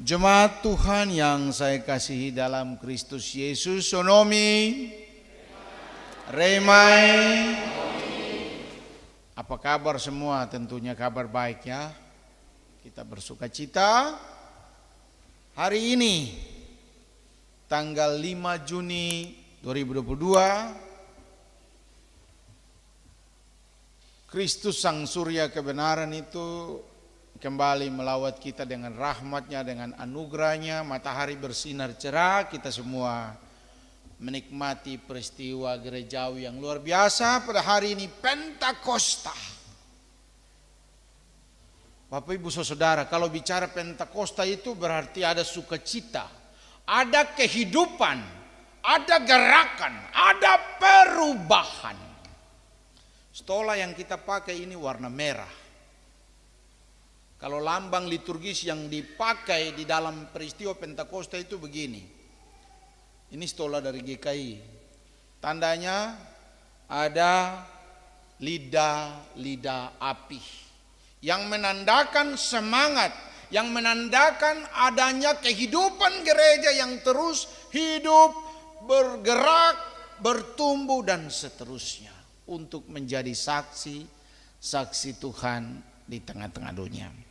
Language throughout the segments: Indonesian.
Jemaat Tuhan yang saya kasihi dalam Kristus Yesus, Sonomi, Remai. Apa kabar semua? Tentunya kabar baik ya. Kita bersuka cita hari ini tanggal 5 Juni 2022. Kristus Sang Surya kebenaran itu kembali melawat kita dengan rahmatnya, dengan anugerahnya. Matahari bersinar cerah, kita semua menikmati peristiwa gerejawi yang luar biasa pada hari ini, Pentakosta. Bapak Ibu Saudara, kalau bicara Pentakosta itu berarti ada sukacita, ada kehidupan, ada gerakan, ada perubahan. Stola yang kita pakai ini warna merah. Kalau lambang liturgis yang dipakai di dalam peristiwa Pentakosta itu begini. Ini stola dari GKI. Tandanya ada lidah api yang menandakan semangat, yang menandakan adanya kehidupan gereja yang terus hidup, bergerak, bertumbuh dan seterusnya untuk menjadi saksi Tuhan di tengah-tengah dunia.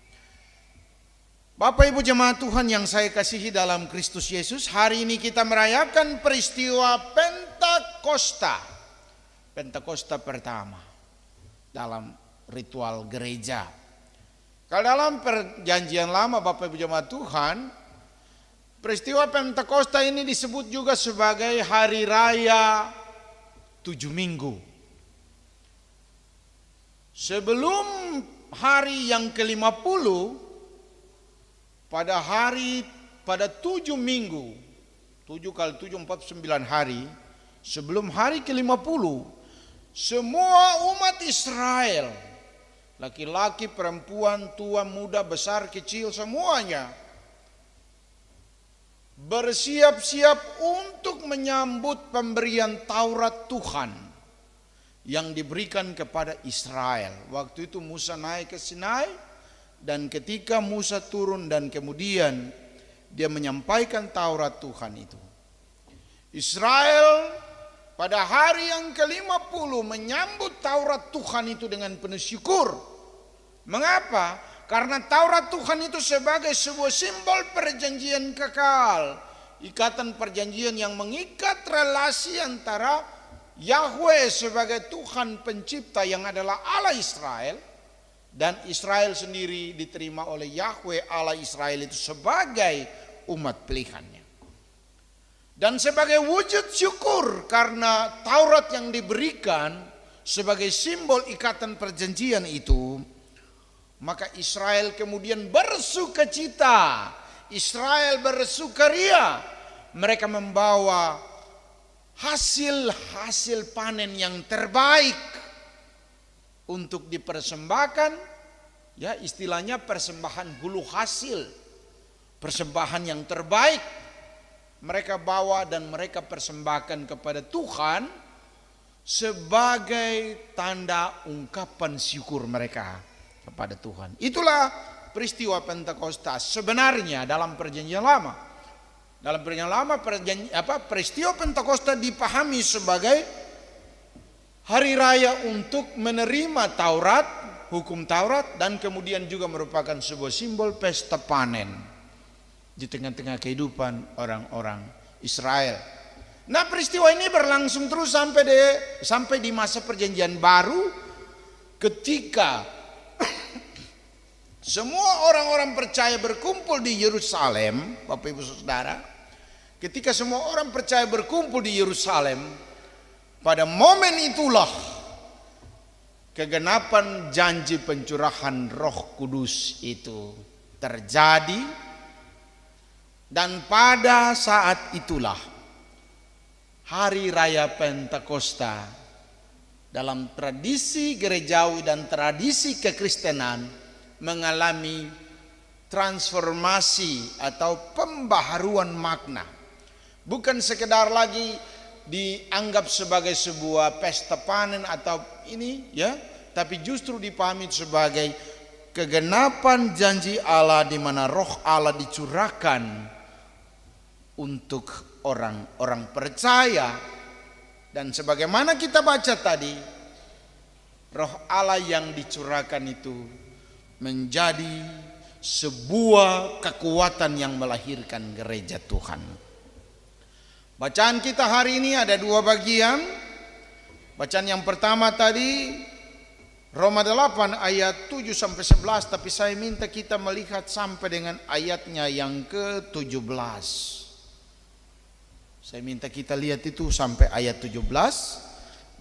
Bapak Ibu jemaat Tuhan yang saya kasihi dalam Kristus Yesus, hari ini kita merayakan peristiwa Pentakosta. Pentakosta pertama dalam ritual gereja. Kalau dalam perjanjian lama Bapak Ibu jemaat Tuhan, peristiwa Pentakosta ini disebut juga sebagai hari raya 7 minggu. Sebelum hari yang ke-50, pada 7 minggu, 7 kali 7 49 hari, sebelum hari ke-50, semua umat Israel, laki-laki, perempuan, tua, muda, besar, kecil, semuanya bersiap-siap untuk menyambut pemberian Taurat Tuhan yang diberikan kepada Israel. Waktu itu Musa naik ke Sinai, dan ketika Musa turun dan kemudian dia menyampaikan Taurat Tuhan itu, Israel pada hari yang ke-50 menyambut Taurat Tuhan itu dengan penuh syukur. Mengapa? Karena Taurat Tuhan itu sebagai sebuah simbol perjanjian kekal, ikatan perjanjian yang mengikat relasi antara Yahweh sebagai Tuhan pencipta yang adalah Allah Israel, dan Israel sendiri diterima oleh Yahweh Allah Israel itu sebagai umat pilihannya. Dan sebagai wujud syukur karena Taurat yang diberikan sebagai simbol ikatan perjanjian itu, maka Israel kemudian bersukacita, Israel bersukaria. Mereka membawa hasil panen yang terbaik untuk dipersembahkan, ya istilahnya persembahan hulu hasil, persembahan yang terbaik mereka bawa dan mereka persembahkan kepada Tuhan sebagai tanda ungkapan syukur mereka kepada Tuhan. Itulah peristiwa Pentakosta sebenarnya dalam perjanjian lama. Dalam perjanjian lama peristiwa Pentakosta dipahami sebagai hari raya untuk menerima Taurat, hukum Taurat, dan kemudian juga merupakan sebuah simbol pesta panen di tengah-tengah kehidupan orang-orang Israel. Nah, peristiwa ini berlangsung terus sampai di masa perjanjian baru, ketika semua orang-orang percaya berkumpul di Yerusalem. Bapak Ibu Saudara, ketika semua orang percaya berkumpul di Yerusalem, pada momen itulah kegenapan janji pencurahan Roh Kudus itu terjadi, dan pada saat itulah hari raya Pentakosta dalam tradisi gerejawi dan tradisi kekristenan mengalami transformasi atau pembaharuan makna. Bukan sekedar lagi dianggap sebagai sebuah pesta panen atau ini ya, tapi justru dipahami sebagai kegenapan janji Allah di mana roh Allah dicurahkan untuk orang-orang percaya. Dan sebagaimana kita baca tadi, roh Allah yang dicurahkan itu menjadi sebuah kekuatan yang melahirkan gereja Tuhan. Bacaan kita hari ini ada dua bagian. Bacaan yang pertama tadi Roma 8 ayat 7 sampai 11, tapi saya minta kita melihat sampai dengan ayatnya yang ke-17. Saya minta kita lihat itu sampai ayat 17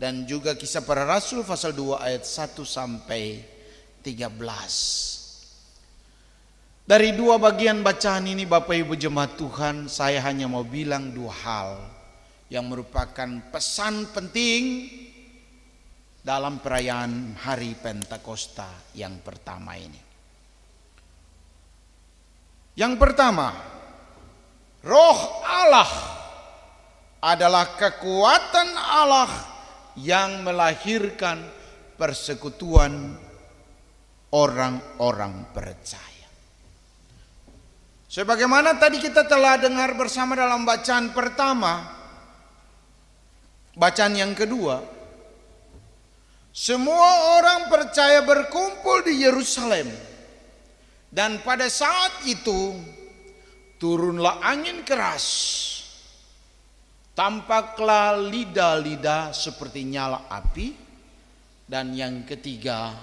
dan juga Kisah Para Rasul pasal 2 ayat 1 sampai 13. Dari dua bagian bacaan ini Bapak Ibu jemaat Tuhan, saya hanya mau bilang dua hal yang merupakan pesan penting dalam perayaan Hari Pentakosta yang pertama ini. Yang pertama, Roh Allah adalah kekuatan Allah yang melahirkan persekutuan orang-orang percaya. Sebagaimana tadi kita telah dengar bersama dalam bacaan pertama, bacaan yang kedua, semua orang percaya berkumpul di Yerusalem. Dan pada saat itu turunlah angin keras. Tampaklah lidah-lidah seperti nyala api. Dan yang ketiga,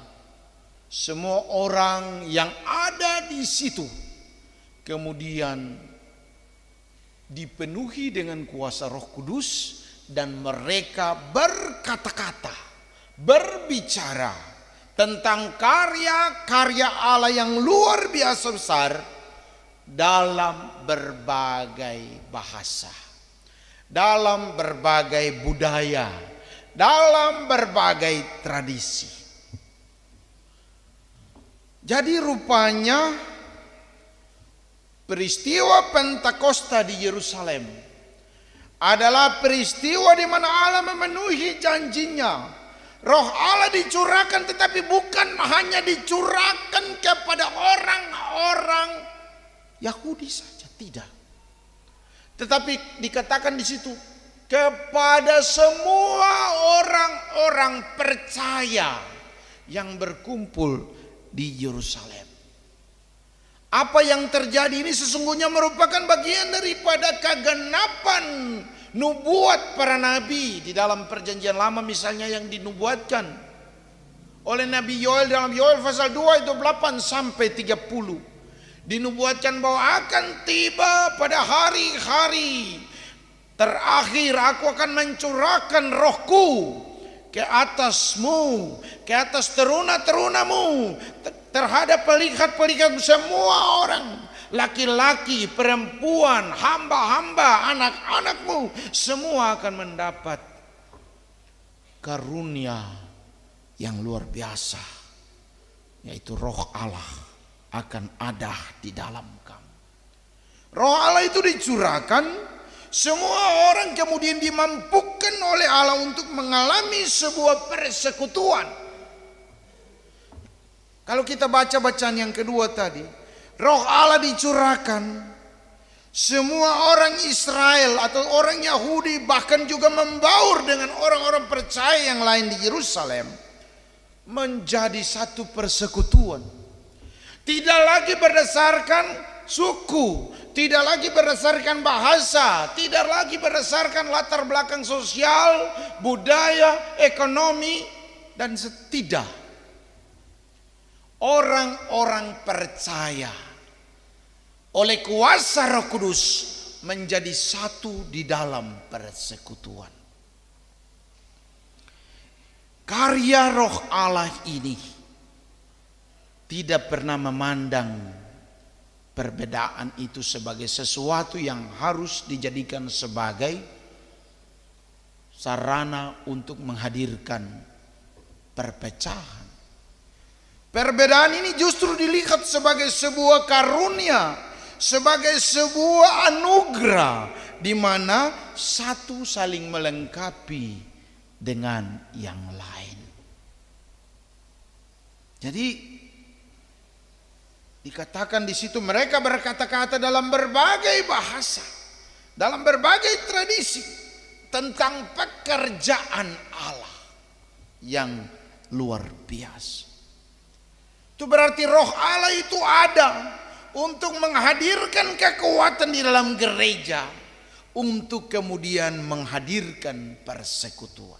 semua orang yang ada di situ kemudian dipenuhi dengan kuasa Roh Kudus dan mereka berkata-kata, berbicara tentang karya-karya Allah yang luar biasa besar dalam berbagai bahasa, dalam berbagai budaya, dalam berbagai tradisi. Jadi rupanya peristiwa Pentakosta di Yerusalem adalah peristiwa di mana Allah memenuhi janjinya. Roh Allah dicurahkan, tetapi bukan hanya dicurahkan kepada orang-orang Yahudi saja, tidak. Tetapi dikatakan di situ kepada semua orang-orang percaya yang berkumpul di Yerusalem. Apa yang terjadi ini sesungguhnya merupakan bagian daripada kegenapan nubuat para nabi di dalam perjanjian lama, misalnya yang dinubuatkan oleh Nabi Yoel dalam Yoel pasal 2 itu 8 sampai 30. Dinubuatkan bahwa akan tiba pada hari-hari terakhir aku akan mencurahkan rohku ke atasmu, ke atas teruna-terunamu, terhadap pelihat-pelihat semua orang, laki-laki, perempuan, hamba-hamba, anak-anakmu, semua akan mendapat karunia yang luar biasa, yaitu Roh Allah akan ada di dalam kamu. Roh Allah itu dicurahkan, semua orang kemudian dimampukan oleh Allah untuk mengalami sebuah persekutuan. Kalau kita baca bacaan yang kedua tadi, Roh Allah dicurahkan, semua orang Israel atau orang Yahudi bahkan juga membaur dengan orang-orang percaya yang lain di Yerusalem menjadi satu persekutuan. Tidak lagi berdasarkan suku, tidak lagi berdasarkan bahasa, tidak lagi berdasarkan latar belakang sosial, budaya, ekonomi, dan tidak. Orang-orang percaya oleh kuasa Roh Kudus menjadi satu di dalam persekutuan. Karya Roh Allah ini tidak pernah memandang perbedaan itu sebagai sesuatu yang harus dijadikan sebagai sarana untuk menghadirkan perpecahan. Perbedaan ini justru dilihat sebagai sebuah karunia, sebagai sebuah anugerah di mana satu saling melengkapi dengan yang lain. Jadi Dikatakan di situ mereka berkata-kata dalam berbagai bahasa, dalam berbagai tradisi tentang pekerjaan Allah yang luar biasa. Itu berarti roh Allah itu ada untuk menghadirkan kekuatan di dalam gereja, untuk kemudian menghadirkan persekutuan.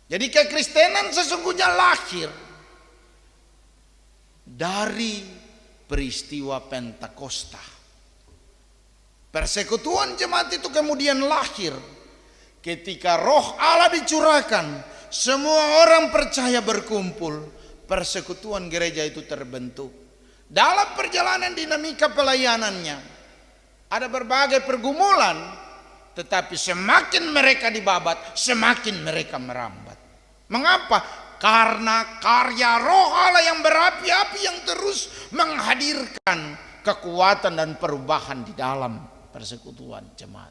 Jadi kekristenan sesungguhnya lahir dari peristiwa Pentakosta. Persekutuan jemaat itu kemudian lahir ketika roh Allah dicurahkan, semua orang percaya berkumpul, persekutuan gereja itu terbentuk. Dalam perjalanan dinamika pelayanannya ada berbagai pergumulan, tetapi semakin mereka dibabat, semakin mereka merambat. Mengapa? Karena karya roh Allah yang berapi-api yang terus menghadirkan kekuatan dan perubahan di dalam persekutuan jemaat.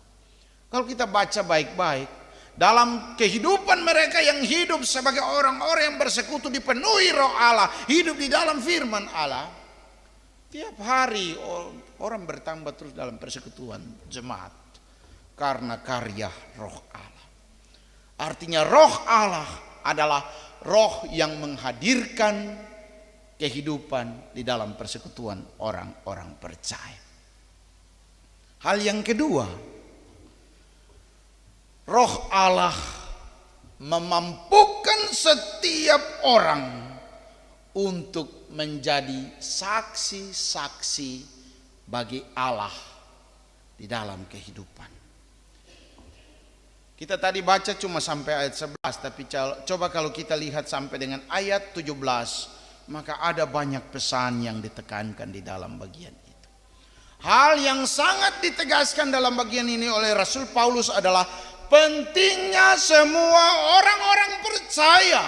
Kalau kita baca baik-baik, dalam kehidupan mereka yang hidup sebagai orang-orang yang bersekutu dipenuhi roh Allah, hidup di dalam firman Allah, tiap hari orang bertambah terus dalam persekutuan jemaat karena karya roh Allah. Artinya roh Allah adalah roh yang menghadirkan kehidupan di dalam persekutuan orang-orang percaya. Hal yang kedua, roh Allah memampukan setiap orang untuk menjadi saksi-saksi bagi Allah di dalam kehidupan. Kita tadi baca cuma sampai ayat 11, tapi coba kalau kita lihat sampai dengan ayat 17, maka ada banyak pesan yang ditekankan di dalam bagian itu. Hal yang sangat ditegaskan dalam bagian ini oleh Rasul Paulus adalah pentingnya semua orang-orang percaya,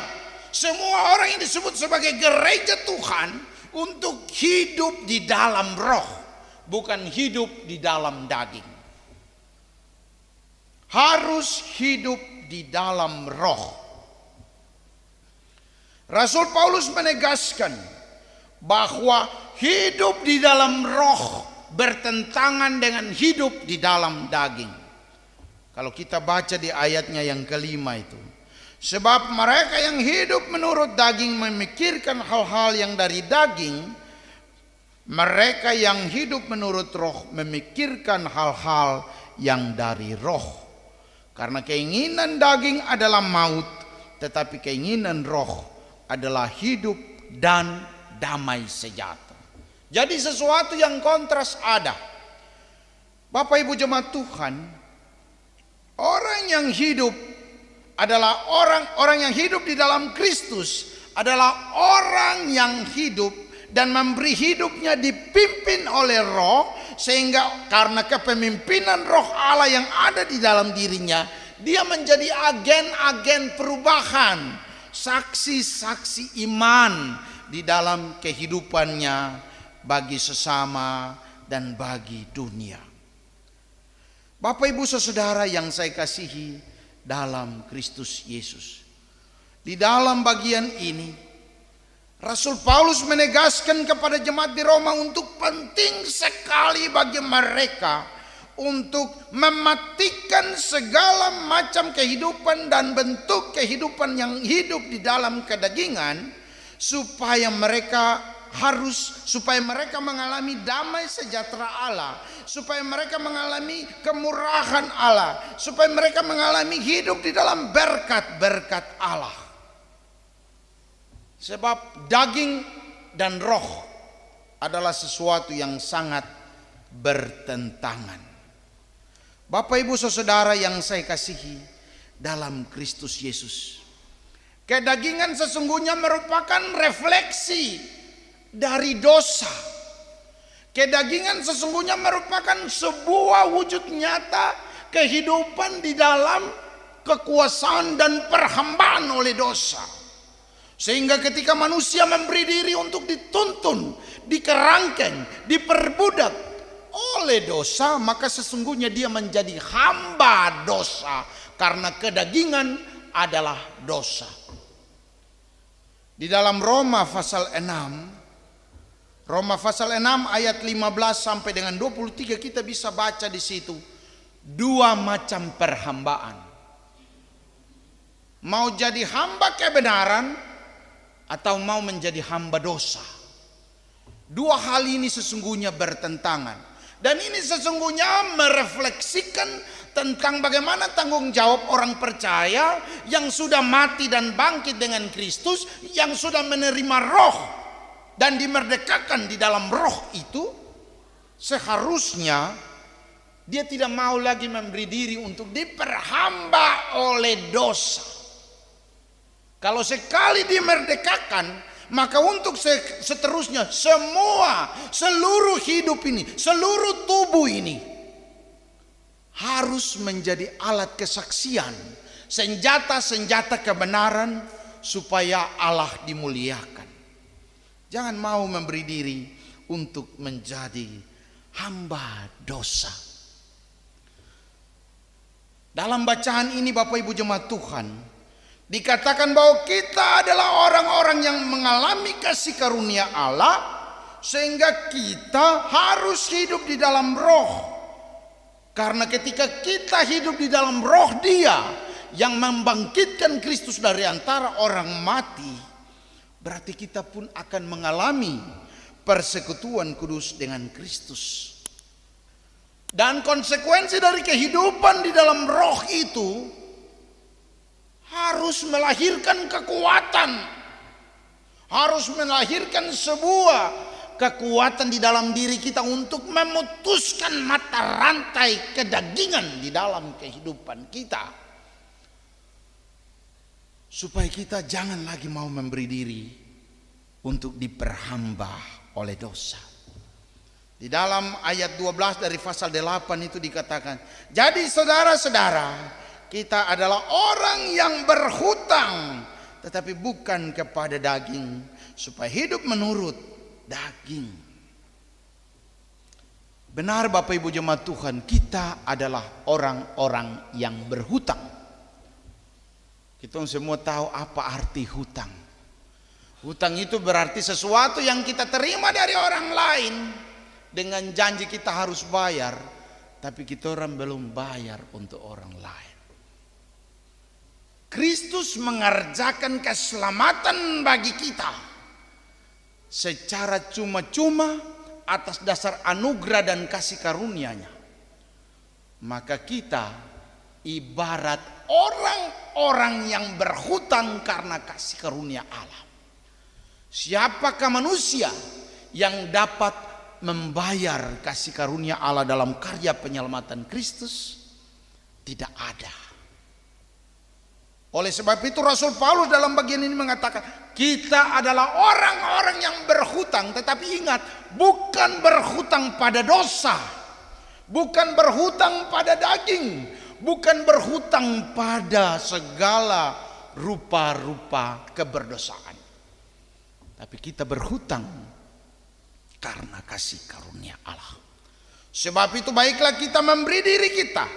semua orang yang disebut sebagai gereja Tuhan untuk hidup di dalam roh, bukan hidup di dalam daging. Harus hidup di dalam roh. Rasul Paulus menegaskan bahwa hidup di dalam roh bertentangan dengan hidup di dalam daging. Kalau kita baca di ayatnya yang kelima itu, sebab mereka yang hidup menurut daging memikirkan hal-hal yang dari daging, mereka yang hidup menurut roh memikirkan hal-hal yang dari roh. Karena keinginan daging adalah maut, tetapi keinginan roh adalah hidup dan damai sejahtera. Jadi sesuatu yang kontras ada. Bapak Ibu jemaat Tuhan, orang yang hidup adalah orang yang hidup di dalam Kristus adalah orang yang hidup dan memberi hidupnya dipimpin oleh roh, sehingga karena kepemimpinan roh Allah yang ada di dalam dirinya, dia menjadi agen-agen perubahan, saksi-saksi iman di dalam kehidupannya bagi sesama dan bagi dunia. Bapak Ibu Saudara yang saya kasihi dalam Kristus Yesus, di dalam bagian ini Rasul Paulus menegaskan kepada jemaat di Roma untuk penting sekali bagi mereka untuk mematikan segala macam kehidupan dan bentuk kehidupan yang hidup di dalam kedagingan, supaya mereka mengalami damai sejahtera Allah, supaya mereka mengalami kemurahan Allah, supaya mereka mengalami hidup di dalam berkat-berkat Allah. Sebab daging dan roh adalah sesuatu yang sangat bertentangan. Bapak Ibu Saudara yang saya kasihi dalam Kristus Yesus, kedagingan sesungguhnya merupakan refleksi dari dosa. Kedagingan sesungguhnya merupakan sebuah wujud nyata kehidupan di dalam kekuasaan dan perhambaan oleh dosa. Sehingga ketika manusia memberi diri untuk dituntun, dikerangkeng, diperbudak oleh dosa, maka sesungguhnya dia menjadi hamba dosa, karena kedagingan adalah dosa. Di dalam Roma pasal 6 Roma pasal 6 ayat 15 sampai dengan 23 kita bisa baca di situ. Dua macam perhambaan. Mau jadi hamba kebenaran atau mau menjadi hamba dosa. Dua hal ini sesungguhnya bertentangan. Dan ini sesungguhnya merefleksikan tentang bagaimana tanggung jawab orang percaya yang sudah mati dan bangkit dengan Kristus, yang sudah menerima roh dan dimerdekakan di dalam roh itu. Seharusnya dia tidak mau lagi memberi diri untuk diperhamba oleh dosa. Kalau sekali dimerdekakan, maka untuk seterusnya seluruh hidup ini, seluruh tubuh ini harus menjadi alat kesaksian, senjata-senjata kebenaran supaya Allah dimuliakan. Jangan mau memberi diri untuk menjadi hamba dosa. Dalam bacaan ini Bapak Ibu jemaat Tuhan, dikatakan bahwa kita adalah orang-orang yang mengalami kasih karunia Allah, sehingga kita harus hidup di dalam roh. Karena ketika kita hidup di dalam roh Dia yang membangkitkan Kristus dari antara orang mati, berarti kita pun akan mengalami persekutuan kudus dengan Kristus. Dan konsekuensi dari kehidupan di dalam roh itu harus melahirkan kekuatan, harus melahirkan sebuah kekuatan di dalam diri kita untuk memutuskan mata rantai kedagingan di dalam kehidupan kita, supaya kita jangan lagi mau memberi diri untuk diperhamba oleh dosa. Di dalam ayat 12 dari pasal 8 itu dikatakan, jadi saudara-saudara, kita adalah orang yang berhutang, tetapi bukan kepada daging, supaya hidup menurut daging. Benar Bapak Ibu jemaat Tuhan, kita adalah orang-orang yang berhutang. Kita semua tahu apa arti hutang. Hutang itu berarti sesuatu yang kita terima dari orang lain dengan janji kita harus bayar, tapi kita orang belum bayar untuk orang lain. Kristus mengerjakan keselamatan bagi kita secara cuma-cuma atas dasar anugerah dan kasih karunia-Nya. Maka kita ibarat orang-orang yang berhutang karena kasih karunia Allah. Siapakah manusia yang dapat membayar kasih karunia Allah dalam karya penyelamatan Kristus? Tidak ada. Oleh sebab itu Rasul Paulus dalam bagian ini mengatakan, kita adalah orang-orang yang berhutang, tetapi ingat, bukan berhutang pada dosa, bukan berhutang pada daging, bukan berhutang pada segala rupa-rupa keberdosaan, tapi kita berhutang karena kasih karunia Allah. Sebab itu baiklah kita memberi diri kita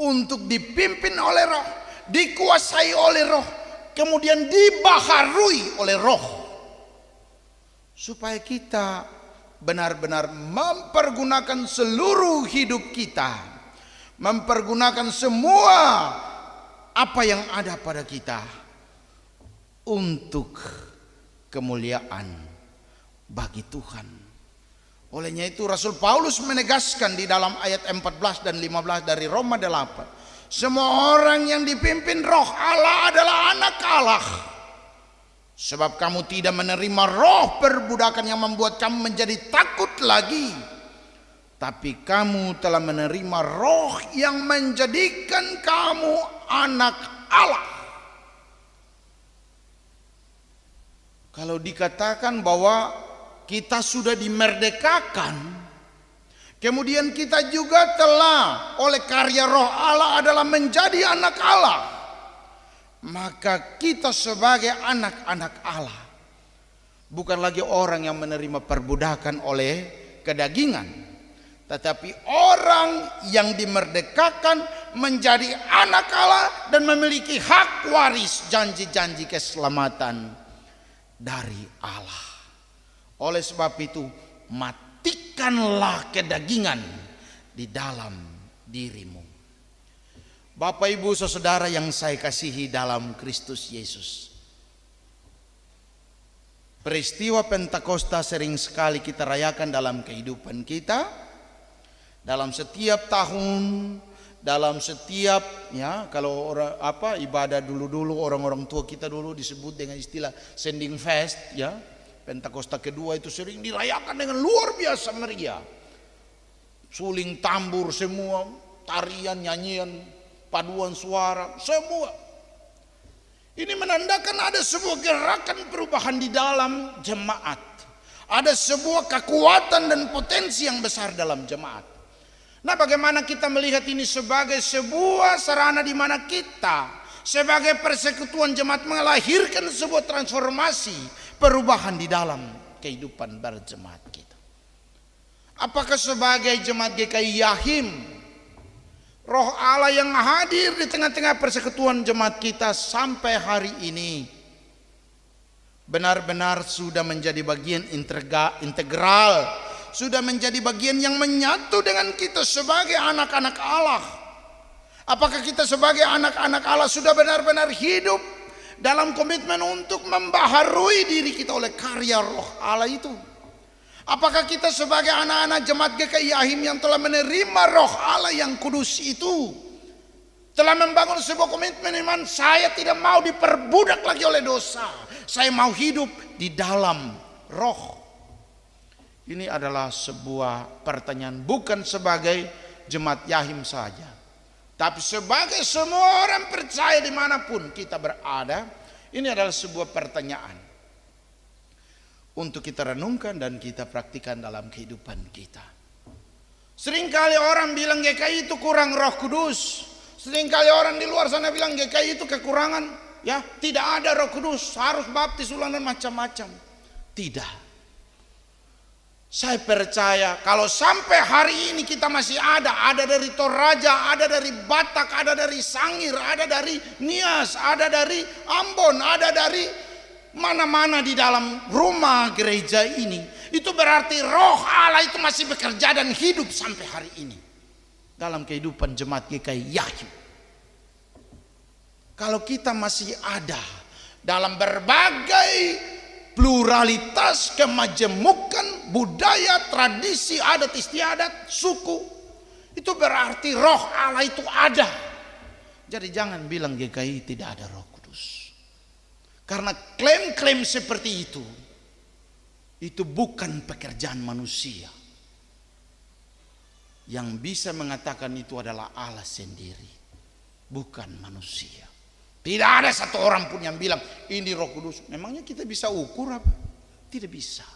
untuk dipimpin oleh roh, dikuasai oleh roh, kemudian dibaharui oleh roh, supaya kita benar-benar mempergunakan seluruh hidup kita, mempergunakan semua apa yang ada pada kita untuk kemuliaan bagi Tuhan. Olehnya itu Rasul Paulus menegaskan di dalam ayat 14 dan 15 dari Roma 8, semua orang yang dipimpin roh Allah adalah anak Allah. Sebab kamu tidak menerima roh perbudakan yang membuat kamu menjadi takut lagi, tapi kamu telah menerima roh yang menjadikan kamu anak Allah. Kalau dikatakan bahwa kita sudah dimerdekakan, kemudian kita juga telah oleh karya roh Allah adalah menjadi anak Allah, maka kita sebagai anak-anak Allah bukan lagi orang yang menerima perbudakan oleh kedagingan, tetapi orang yang dimerdekakan menjadi anak Allah dan memiliki hak waris janji-janji keselamatan dari Allah. Oleh sebab itu, matikanlah kedagingan di dalam dirimu. Bapak, Ibu, Saudara yang saya kasihi dalam Kristus Yesus, peristiwa Pentakosta sering sekali kita rayakan dalam kehidupan kita, dalam setiap tahun, dalam setiap kalau ibadah dulu orang-orang tua kita dulu disebut dengan istilah sending fest Pentakosta kedua itu sering dirayakan dengan luar biasa meriah. Suling, tambur, semua, tarian, nyanyian, paduan suara, semua. Ini menandakan ada sebuah gerakan perubahan di dalam jemaat. Ada sebuah kekuatan dan potensi yang besar dalam jemaat. Nah, bagaimana kita melihat ini sebagai sebuah sarana di mana kita sebagai persekutuan jemaat melahirkan sebuah transformasi perubahan di dalam kehidupan berjemaat kita. Apakah sebagai jemaat GKI Yahim, Roh Allah yang hadir di tengah-tengah persekutuan jemaat kita sampai hari ini benar-benar sudah menjadi bagian integral, sudah menjadi bagian yang menyatu dengan kita sebagai anak-anak Allah? Apakah kita sebagai anak-anak Allah sudah benar-benar hidup dalam komitmen untuk membaharui diri kita oleh karya Roh Allah itu? Apakah kita sebagai anak-anak jemaat GKI Yahim yang telah menerima Roh Allah yang kudus itu telah membangun sebuah komitmen iman, saya tidak mau diperbudak lagi oleh dosa, saya mau hidup di dalam Roh? Ini adalah sebuah pertanyaan, bukan sebagai jemaat Yahim saja, tapi sebagai semua orang percaya dimanapun kita berada. Ini adalah sebuah pertanyaan untuk kita renungkan dan kita praktikkan dalam kehidupan kita. Seringkali orang bilang GKI itu kurang Roh Kudus. Seringkali orang di luar sana bilang GKI itu kekurangan, tidak ada Roh Kudus, harus baptis ulang dan macam-macam. Tidak. Saya percaya kalau sampai hari ini kita masih ada dari Toraja, ada dari Batak, ada dari Sangir, ada dari Nias, ada dari Ambon, ada dari mana-mana di dalam rumah gereja ini. Itu berarti Roh Allah itu masih bekerja dan hidup sampai hari ini dalam kehidupan jemaat GKI Yahim. Kalau kita masih ada dalam berbagai pluralitas, kemajemukan, budaya, tradisi, adat istiadat, suku, itu berarti Roh Allah itu ada. Jadi jangan bilang GKI tidak ada Roh Kudus, karena klaim-klaim seperti itu bukan pekerjaan manusia. Yang bisa mengatakan itu adalah Allah sendiri, bukan manusia. Tidak ada satu orang pun yang bilang ini Roh Kudus. Memangnya kita bisa ukur apa? Tidak bisa.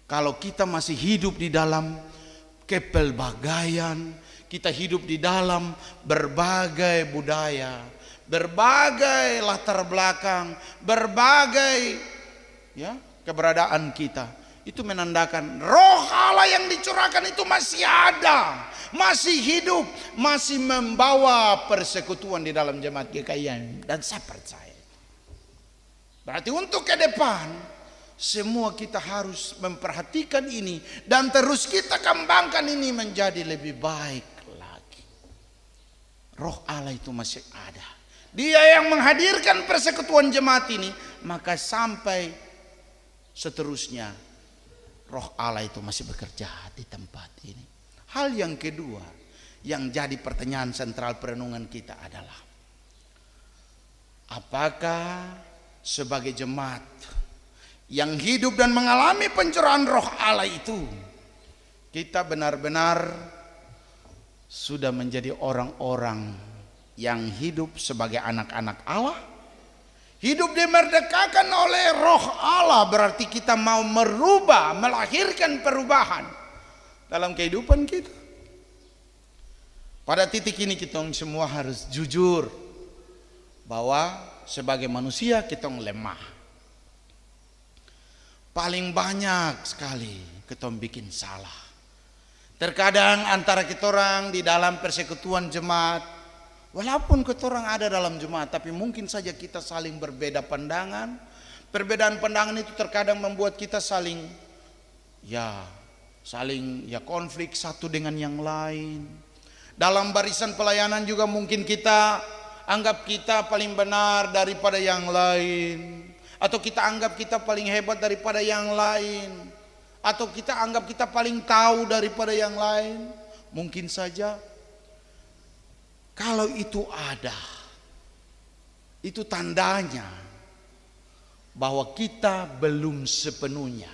Kalau kita masih hidup di dalam kepelbagaian, kita hidup di dalam berbagai budaya, berbagai latar belakang, berbagai keberadaan kita, itu menandakan Roh Allah yang dicurahkan itu masih ada, masih hidup, masih membawa persekutuan di dalam jemaat GKI. Dan saya percaya berarti untuk ke depan semua kita harus memperhatikan ini dan terus kita kembangkan ini menjadi lebih baik lagi. Roh Allah itu masih ada, Dia yang menghadirkan persekutuan jemaat ini, maka sampai seterusnya Roh Allah itu masih bekerja di tempat ini. Hal yang kedua yang jadi pertanyaan sentral perenungan kita adalah, apakah sebagai jemaat yang hidup dan mengalami pencurahan Roh Allah itu, kita benar-benar sudah menjadi orang-orang yang hidup sebagai anak-anak Allah? Hidup dimerdekakan oleh Roh Allah berarti kita mau merubah, melahirkan perubahan dalam kehidupan kita. Pada titik ini kita semua harus jujur bahwa sebagai manusia kita lemah. Paling banyak sekali kita bikin salah. Terkadang antara kita orang di dalam persekutuan jemaat, walaupun kita orang ada dalam jemaat, tapi mungkin saja kita saling berbeda pandangan, Perbedaan pandangan itu terkadang membuat kita saling konflik satu dengan yang lain. Dalam barisan pelayanan juga mungkin kita anggap kita paling benar daripada yang lain, atau kita anggap kita paling hebat daripada yang lain, atau kita anggap kita paling tahu daripada yang lain. Mungkin saja kalau itu ada, itu tandanya bahwa kita belum sepenuhnya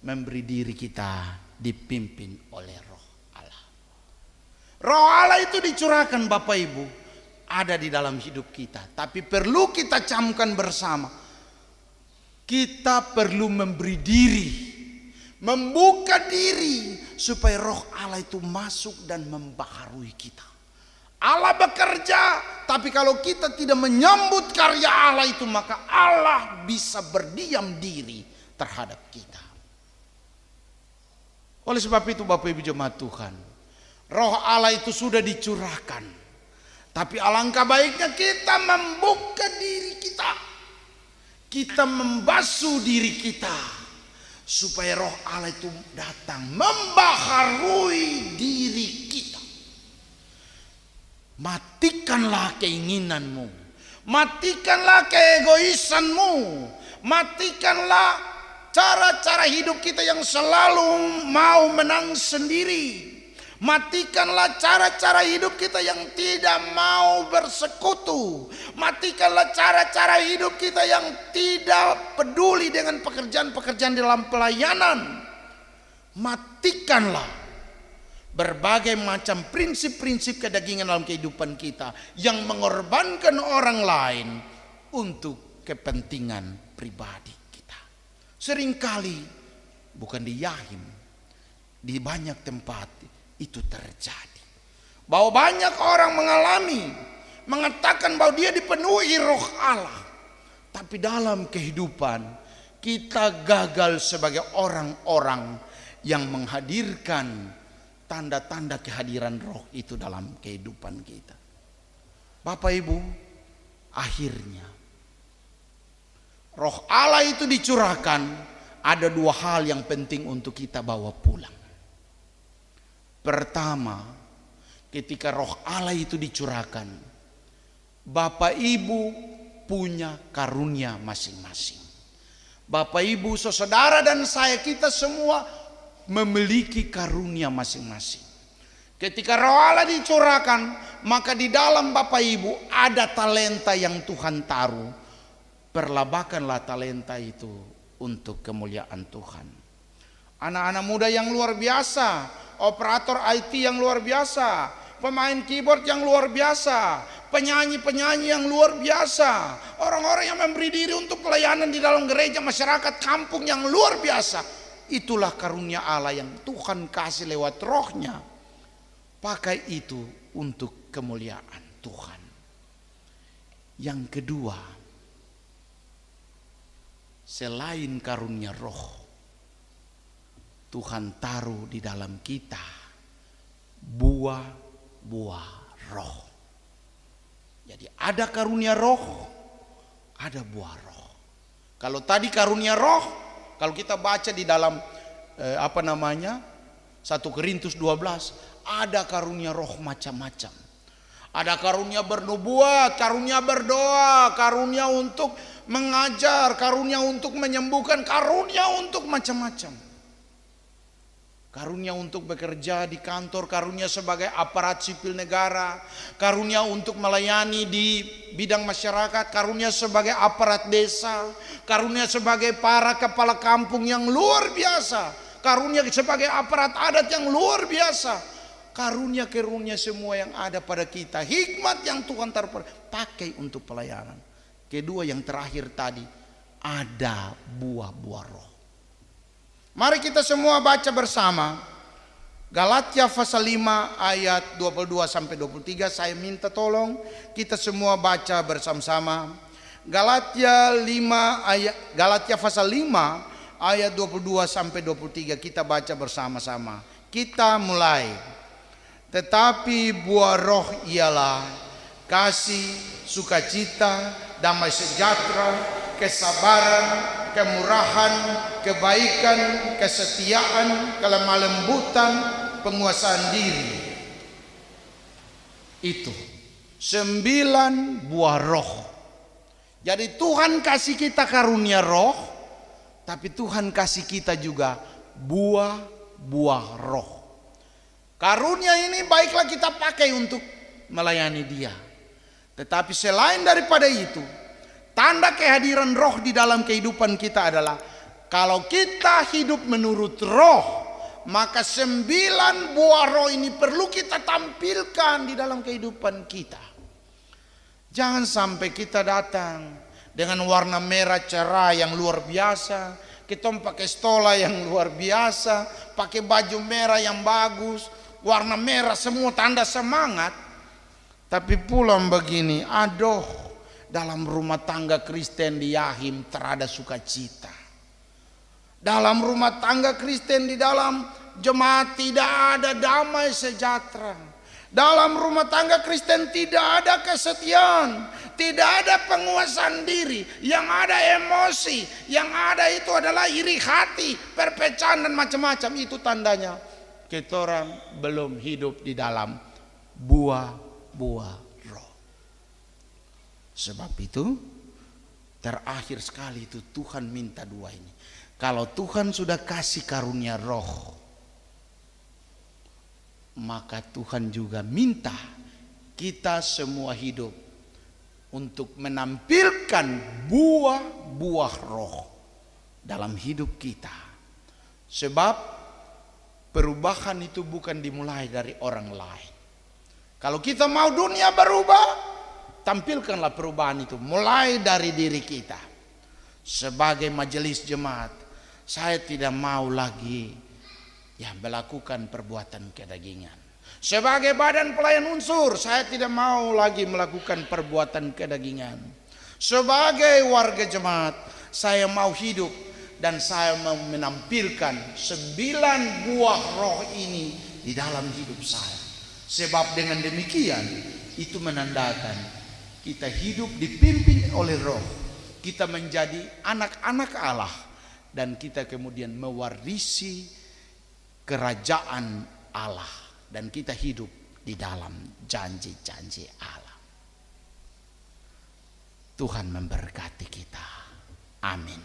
memberi diri kita dipimpin oleh Roh Allah. Roh Allah itu dicurahkan Bapak Ibu, ada di dalam hidup kita. Tapi perlu kita camkan bersama, kita perlu memberi diri, membuka diri supaya Roh Allah itu masuk dan membaharui kita. Allah bekerja, tapi kalau kita tidak menyambut karya Allah itu, maka Allah bisa berdiam diri terhadap kita. Oleh sebab itu Bapak Ibu jemaat Tuhan, Roh Allah itu sudah dicurahkan, tapi alangkah baiknya kita membuka diri kita, kita membasuh diri kita, supaya Roh Allah itu datang membaharui diri kita. Matikanlah keinginanmu, matikanlah keegoisanmu, matikanlah cara-cara hidup kita yang selalu mau menang sendiri. Matikanlah cara-cara hidup kita yang tidak mau bersekutu. Matikanlah cara-cara hidup kita yang tidak peduli dengan pekerjaan-pekerjaan dalam pelayanan. Matikanlah berbagai macam prinsip-prinsip kedagingan dalam kehidupan kita yang mengorbankan orang lain untuk kepentingan pribadi kita. Seringkali, bukan di Yahim, di banyak tempat itu terjadi, bahwa banyak orang mengatakan bahwa dia dipenuhi Roh Allah, tapi dalam kehidupan kita gagal sebagai orang-orang yang menghadirkan tanda-tanda kehadiran Roh itu dalam kehidupan kita. Bapak Ibu, akhirnya Roh Allah itu dicurahkan. Ada dua hal yang penting untuk kita bawa pulang. Pertama, ketika Roh Allah itu dicurahkan, Bapak Ibu punya karunia masing-masing. Bapak Ibu, saudara dan saya, kita semua memiliki karunia masing-masing. Ketika Roh Allah dicurahkan, maka di dalam Bapak Ibu ada talenta yang Tuhan taruh. Perlabakanlah talenta itu untuk kemuliaan Tuhan. Anak-anak muda yang luar biasa, operator IT yang luar biasa, pemain keyboard yang luar biasa, penyanyi-penyanyi yang luar biasa, orang-orang yang memberi diri untuk pelayanan di dalam gereja, masyarakat kampung yang luar biasa. Itulah karunia Allah yang Tuhan kasih lewat Roh-Nya. Pakai itu untuk kemuliaan Tuhan. Yang kedua, selain karunia Roh, Tuhan taruh di dalam kita buah-buah Roh. Jadi ada karunia Roh, ada buah Roh. Kalau tadi karunia Roh, kalau kita baca di dalam 1 Korintus 12, ada karunia Roh macam-macam. Ada karunia bernubuat, karunia berdoa, karunia untuk mengajar, karunia untuk menyembuhkan, karunia untuk macam-macam. Karunia untuk bekerja di kantor, karunia sebagai aparat sipil negara, karunia untuk melayani di bidang masyarakat, karunia sebagai aparat desa, karunia sebagai para kepala kampung yang luar biasa, karunia sebagai aparat adat yang luar biasa, karunia-karunia semua yang ada pada kita, hikmat yang Tuhan taruh pakai untuk pelayanan. Kedua, yang terakhir tadi, ada buah-buah Roh. Mari kita semua baca bersama Galatia pasal 5 ayat 22 sampai 23. Saya minta tolong kita semua baca bersama-sama. Galatia pasal 5 ayat 22 sampai 23, kita baca bersama-sama. Kita mulai. Tetapi buah Roh ialah kasih, sukacita, damai sejahtera, kesabaran, kemurahan, kebaikan, kesetiaan, kelemah lembutan, penguasaan diri. Itu 9 buah roh. Jadi Tuhan kasih kita karunia roh, tapi Tuhan kasih kita juga buah-buah roh. Karunia ini baiklah kita pakai untuk melayani Dia. Tetapi selain daripada itu, tanda kehadiran roh di dalam kehidupan kita adalah kalau kita hidup menurut roh, maka 9 buah roh ini perlu kita tampilkan di dalam kehidupan kita. Jangan sampai kita datang dengan warna merah cerah yang luar biasa, kita pakai stola yang luar biasa, pakai baju merah yang bagus, warna merah semua tanda semangat. Tapi pulang begini, aduh, dalam rumah tangga Kristen di Yahim terada sukacita. Dalam rumah tangga Kristen di dalam jemaat tidak ada damai sejahtera. Dalam rumah tangga Kristen tidak ada kesetiaan, tidak ada penguasaan diri, yang ada emosi, yang ada itu adalah iri hati, perpecahan dan macam-macam. Itu tandanya kita orang belum hidup di dalam buah-buah roh. Sebab itu terakhir sekali itu Tuhan minta 2 ini. Kalau Tuhan sudah kasih karunia roh, maka Tuhan juga minta kita semua hidup untuk menampilkan buah-buah roh dalam hidup kita. Sebab perubahan itu bukan dimulai dari orang lain. Kalau kita mau dunia berubah, tampilkanlah perubahan itu mulai dari diri kita. Sebagai majelis jemaat, saya tidak mau lagi melakukan perbuatan kedagingan. Sebagai badan pelayan unsur, saya tidak mau lagi melakukan perbuatan kedagingan. Sebagai warga jemaat, saya mau hidup dan saya mau menampilkan 9 buah roh ini di dalam hidup saya. Sebab dengan demikian itu menandakan kita hidup dipimpin oleh roh. Kita menjadi anak-anak Allah dan kita kemudian mewarisi kerajaan Allah dan kita hidup di dalam janji-janji Allah. Tuhan memberkati kita. Amin.